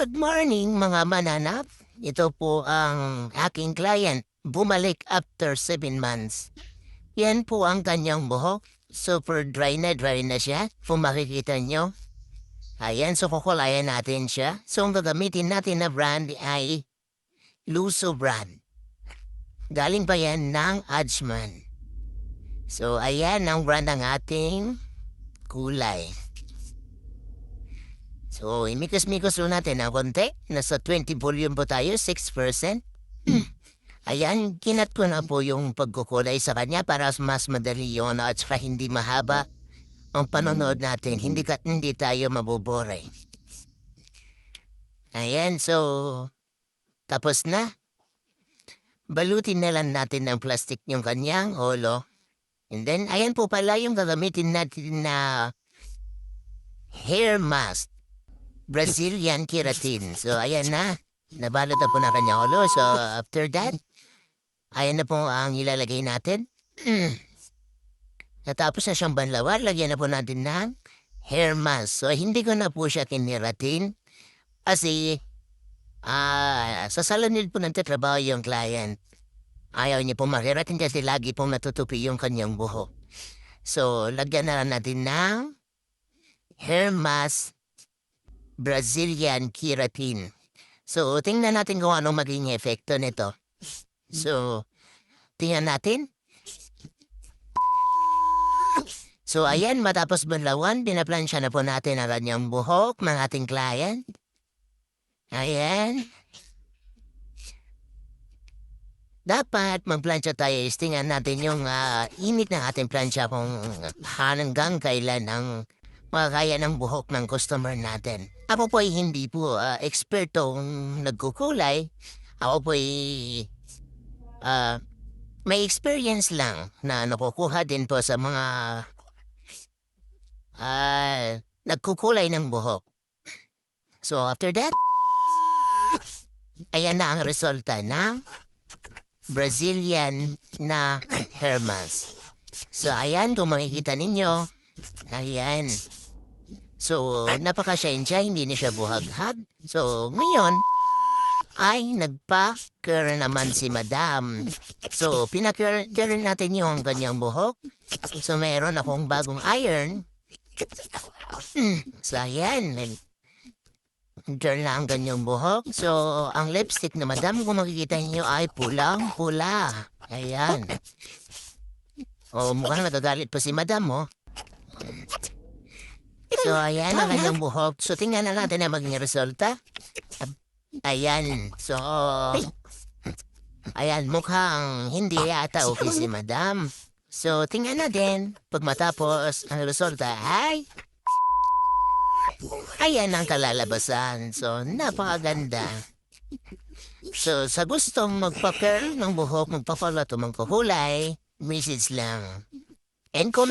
Good morning mga mananap. Ito po ang aking client. Bumalik after 7 months. Yan po ang kanyang buhok. Super dry na siya. Kung makikita nyo. Ayan, so kukulayan natin siya. So ang gagamitin natin na brand ay Luso brand. Galing pa yan ng Adjman. So ayan ang brand ng ating kulay. So, imikos-mikos lang natin ng konti. Nasa 20 volume po tayo, 6%. Ayan, kinat ko na po yung pagkukulay sa kanya para mas madali yun at saka hindi mahaba ang panonood natin. Hindi tayo mabubore. Ayan, so, tapos na. Balutin na lang natin ng plastic yung kanyang holo. And then, ayan po pala yung gagamitin natin na hair mask. Brazilian keratin. So, ayan na. Nabalot na po na kanya ulo. So, after that, ayan na po ang ilalagay natin. Natapos na siyang banlawan, lagyan na po natin ng hair mask. So, hindi ko na po siya kiniratin. Kasi, sa salonil po nagtatrabaho yung client. Ayaw niya po makiratin kasi lagi pong natutupi yung kanyang buhok. So, lagyan na lang natin ng hair mask Brazilian keratin. So, tingnan natin kung anong maging efekto nito. So, tingnan natin. So, ayan, matapos banlawan, pinaplansya na po natin ang kanyang buhok ng ating client. Ayan. Dapat magplansya tayo is tingnan natin yung init ng ating plansya kung hanggang kailan ang makakaya ng buhok ng customer natin. Ako po ay hindi po ekspertong nagkukulay. Ako po ay may experience lang na nakukuha din po sa mga nagkukulay ng buhok. So after that, ayan na ang resulta ng Brazilian na hair mask. So ayan, kung makikita ninyo, ayan. So, napaka-shine, hindi na siya buhaghag. So, ngayon, ay nagpa-curl naman si Madam. So, pinakcurl natin yung kanyang buhok. So, meron akong bagong iron. So, ayan. Curl na ang kanyang buhok. So, ang lipstick na Madam, kung makikita niyo ay pulang-pula. Ayan. Oh, mukhang natagalit pa si Madam, oh. So, ayan ang kanyang buhok. So, tingnan na natin ang maging resulta. Ayan. So, ayan, mukhang hindi yata okay si Madam. So, tingnan natin. Pag matapos, ang resulta ay ayan ang kalalabasan. So, napakaganda. So, sa gustong magpa-curl ng buhok, magpa-follow at magkukulay, message lang. And comment.